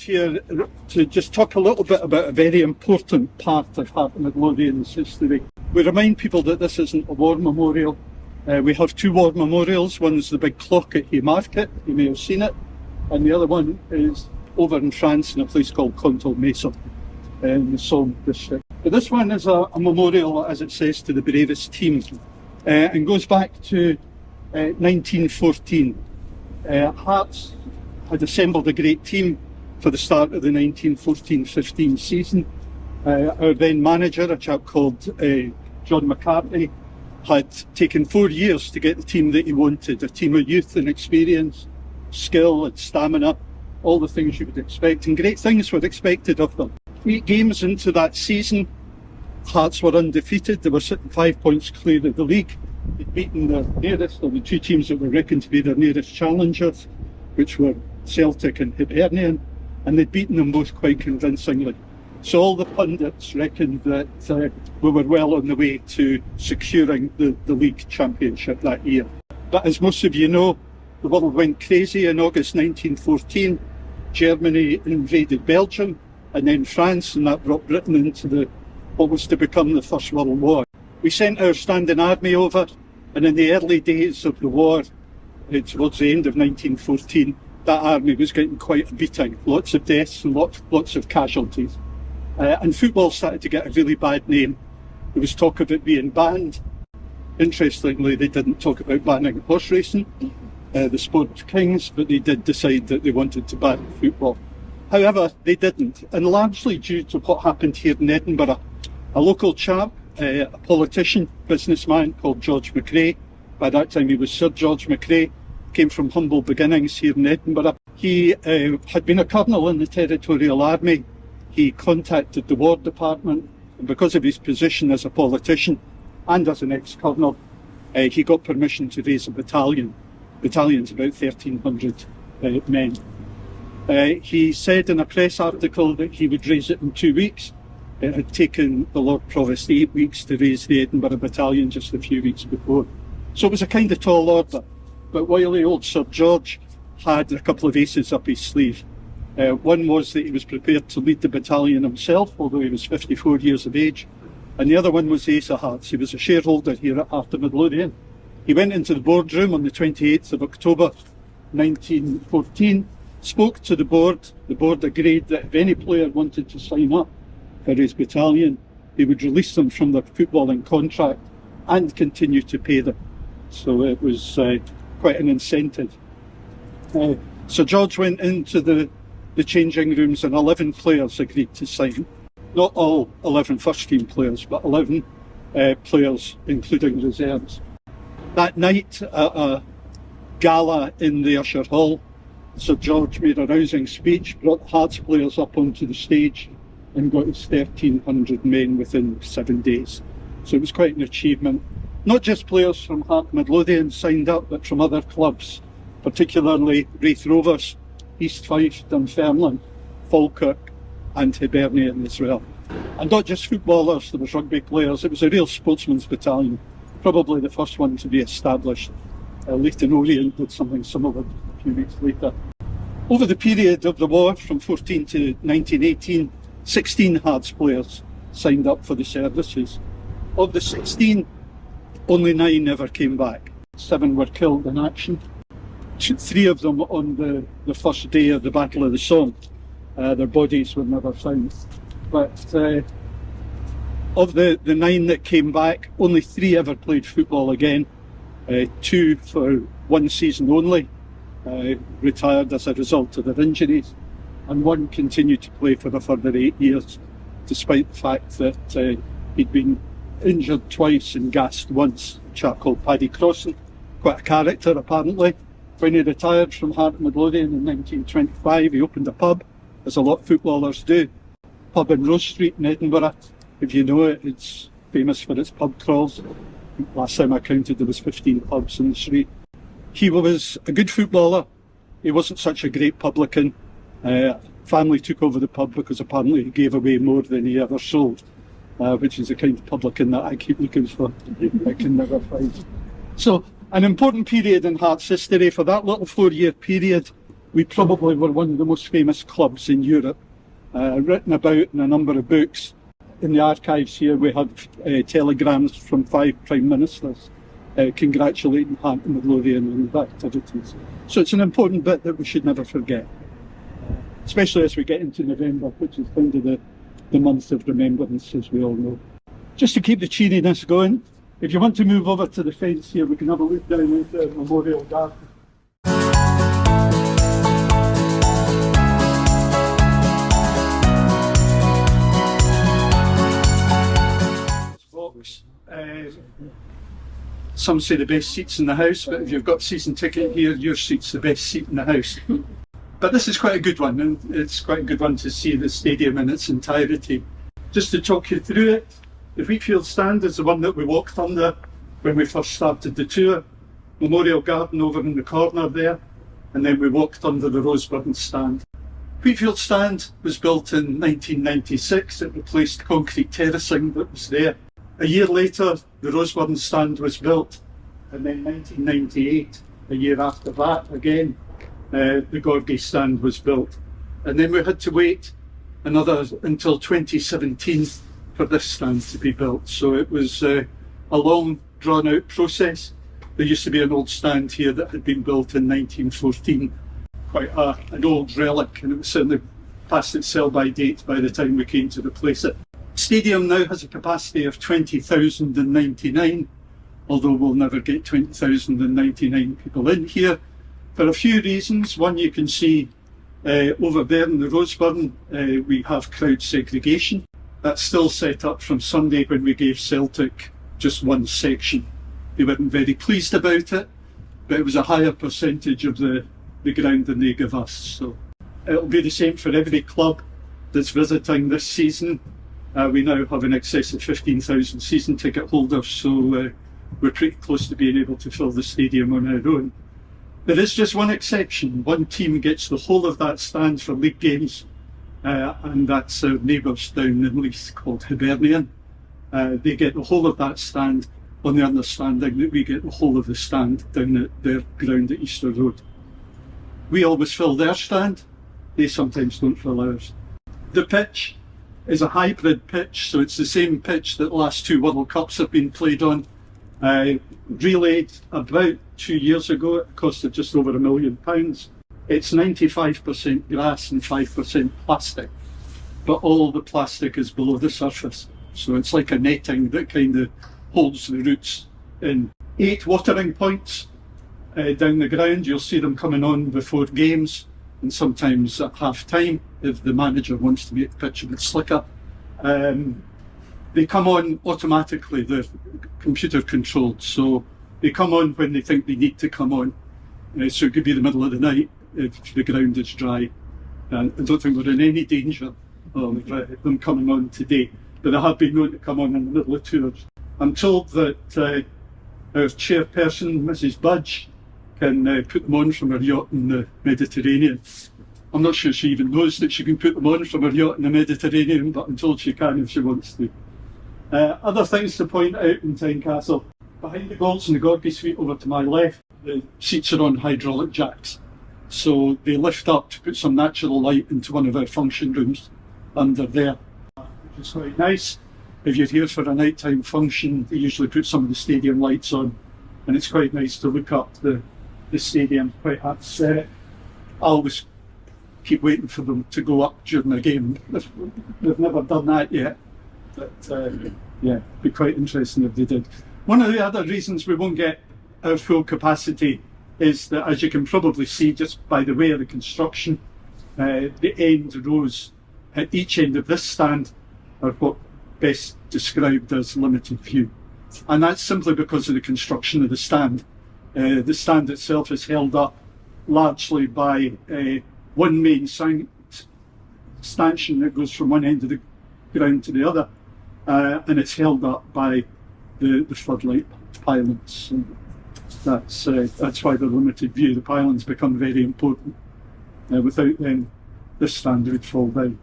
here to just talk a little bit about a very important part of Heart Midlothian's history. We remind people that this isn't a war memorial. We have two war memorials. One's the big clock at Haymarket, you may have seen it, and the other one is over in France in a place called Contal-Maison in the Somme district. But this one is a memorial, as it says, to the bravest team, and goes back to 1914. Hearts had assembled a great team for the start of the 1914-15 season. Our then manager, a chap called John McCartney, had taken 4 years to get the team that he wanted, a team of youth and experience, skill and stamina, all the things you would expect, and great things were expected of them. 8 games into that season, Hearts were undefeated. They were sitting 5 points clear of the league. They'd beaten their nearest, or the two teams that were reckoned to be their nearest challengers, which were Celtic and Hibernian, and they'd beaten them both quite convincingly. So all the pundits reckoned that we were well on the way to securing the league championship that year. But as most of you know, the world went crazy in August 1914. Germany invaded Belgium and then France, and that brought Britain into what was to become the First World War. We sent our standing army over, and in the early days of the war, towards the end of 1914, that army was getting quite a beating. Lots of deaths and lots of casualties. And football started to get a really bad name. There was talk of it being banned. Interestingly, they didn't talk about banning horse racing, the sport of kings, but they did decide that they wanted to ban football. However, they didn't, and largely due to what happened here in Edinburgh. A local chap, a politician, businessman called George McRae, by that time he was Sir George McRae, came from humble beginnings here in Edinburgh. He had been a colonel in the Territorial Army. He contacted the War Department, and because of his position as a politician and as an ex-colonel, he got permission to raise a battalion. Battalion's about 1,300 men. He said in a press article that he would raise it in 2 weeks. It had taken the Lord Provost 8 weeks to raise the Edinburgh Battalion just a few weeks before. So it was a kind of tall order. But wily old Sir George had a couple of aces up his sleeve. One was that he was prepared to lead the battalion himself, although he was 54 years of age. And the other one was the Ace of Hearts. He was a shareholder here at Heart Midlothian. He went into the boardroom on the 28th of October 1914, spoke to the board. The board agreed that if any player wanted to sign up for his battalion, he would release them from their footballing contract and continue to pay them. So it was quite an incentive. So George went into the changing rooms and 11 players agreed to sign. Not all 11 first team players, but 11 players including reserves. That night at a gala in the Usher Hall, Sir George made a rousing speech, brought Hearts players up onto the stage and got his 1,300 men within 7 days. So it was quite an achievement. Not just players from Heart Midlothian signed up, but from other clubs, particularly Raith Rovers, East Fife, Dunfermline, Falkirk and Hibernian as well. And not just footballers, there was rugby players. It was a real sportsman's battalion, probably the first one to be established. Leyton Orient did something similar a few weeks later. Over the period of the war, from 14 to 1918, 16 Hearts players signed up for the services. Of the 16, only 9 ever came back. 7 were killed in action. 3 of them on the first day of the Battle of the Somme. Their bodies were never found. But of the 9 that came back, only 3 ever played football again. 2 for 1 season only, retired as a result of their injuries, and 1 continued to play for a further 8 years, despite the fact that he'd been injured twice and gassed once. A chap called Paddy Crossan, quite a character apparently. When he retired from Heart Midlothian in 1925, he opened a pub, as a lot of footballers do. Pub in Rose Street in Edinburgh. If you know it, it's famous for its pub crawls. Last time I counted, there was 15 pubs in the street. He was a good footballer. He wasn't such a great publican. Family took over the pub because apparently he gave away more than he ever sold, which is the kind of publican that I keep looking for. I can never find. So, an important period in Hearts history. For that little 4-year period, We probably were one of the most famous clubs in Europe, written about in a number of books. In the archives here we have telegrams from 5 Prime Ministers congratulating Hart and Midlothian on the activities. So it's an important bit that we should never forget, especially as we get into November, which is kind of the month of remembrance, as we all know. Just to keep the cheeriness going, if you want to move over to the fence here, we can have a look down at the Memorial Garden. Some say the best seats in the house, but if you've got season ticket here, your seat's the best seat in the house. But this is quite a good one, and it's quite a good one to see the stadium in its entirety. Just to talk you through it, the Wheatfield stand is the one that we walked under when we first started the tour. Memorial Garden over in the corner there, and then we walked under the Roseburn stand. Wheatfield stand was built in 1996. It replaced concrete terracing that was there. A year later, the Roseburn stand was built, and then 1998, a year after that again, the Gorgie stand was built. And then we had to wait until 2017 for this stand to be built. So it was a long, drawn-out process. There used to be an old stand here that had been built in 1914, quite an old relic, and it was certainly past its sell-by date by the time we came to replace it. The stadium now has a capacity of 20,099, although we'll never get 20,099 people in here for a few reasons. One, you can see over there in the Roseburn, we have crowd segregation. That's still set up from Sunday when we gave Celtic just one section. They weren't very pleased about it, but it was a higher percentage of the ground than they give us. So it'll be the same for every club that's visiting this season. We now have in excess of 15,000 season ticket holders, so we're pretty close to being able to fill the stadium on our own. There is just one exception. One team gets the whole of that stand for league games, and that's our neighbours down in Leith called Hibernian. They get the whole of that stand on the understanding that we get the whole of the stand down at their ground at Easter Road. We always fill their stand, they sometimes don't fill ours. The pitch is a hybrid pitch, so it's the same pitch that the last 2 World Cups have been played on. Relayed about 2 years ago, it costed just over £1 million. It's 95% grass and 5% plastic, but all the plastic is below the surface. So it's like a netting that kind of holds the roots in. 8 watering points down the ground. You'll see them coming on before games and sometimes at half time if the manager wants to make the pitch a bit slicker. They come on automatically, they're computer controlled, so they come on when they think they need to come on. So it could be the middle of the night if the ground is dry. I don't think we're in any danger of them coming on today, but they have been known to come on in the middle of tours. I'm told that our chairperson, Mrs. Budge, can put them on from her yacht in the Mediterranean. I'm not sure she even knows that she can put them on from her yacht in the Mediterranean, but I'm told she can if she wants to. Other things to point out in Tyncastle. Behind the goals in the Gorgie suite over to my left, the seats are on hydraulic jacks. So they lift up to put some natural light into one of our function rooms under there, which is quite nice. If you're here for a nighttime function, they usually put some of the stadium lights on, and it's quite nice to look up the stadium. Quite I always keep waiting for them to go up during the game. They've never done that yet, but yeah, it'd be quite interesting if they did. One of the other reasons we won't get our full capacity is that, as you can probably see just by the way of the construction, the end rows at each end of this stand are what best described as limited view. And that's simply because of the construction of the stand. The stand itself is held up largely by one main stanchion that goes from one end of the ground to the other, and it's held up by the floodlight pylons. And that's why the limited view. The pylons become very important. Without them, this stand would fall down.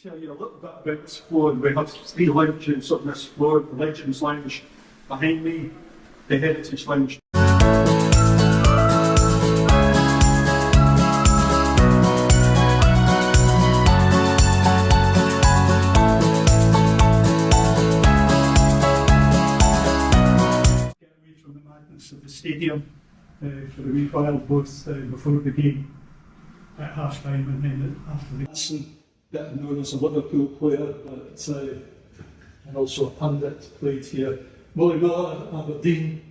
Tell you a little bit about this floor. We have 3 lounges on this floor. The Legends Lounge Behind me, the Heritage Lounge. From the madness of the stadium for a wee while, both before the game at half time and then after the game. That I'm known as a Liverpool player, but and also a pundit, played here. Molly Miller, Aberdeen,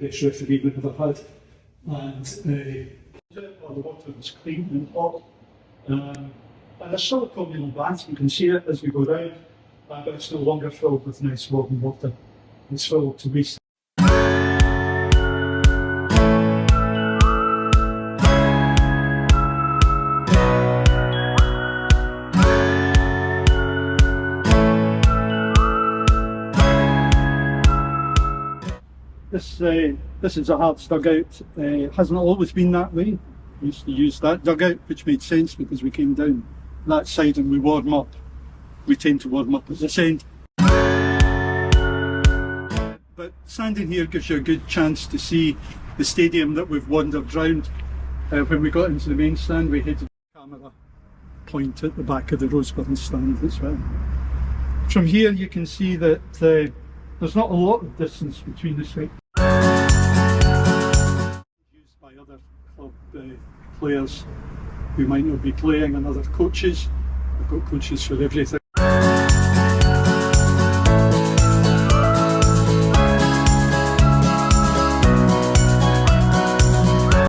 best referee we've ever had, and the water was clean and hot. And there's still a communal bath, you can see it as we go round, but it's no longer filled with nice warm water. It's filled to waste. This is a Hearts dugout. It hasn't always been that way. We used to use that dugout, which made sense because we came down that side and we warm up. We tend to warm up at this end. But standing here gives you a good chance to see the stadium that we've wandered round. When we got into the main stand, we had the camera point at the back of the Roseburn stand as well. From here you can see that there's not a lot of distance between the sites. Used by other club players who might not be playing and other coaches. We've got coaches for everything.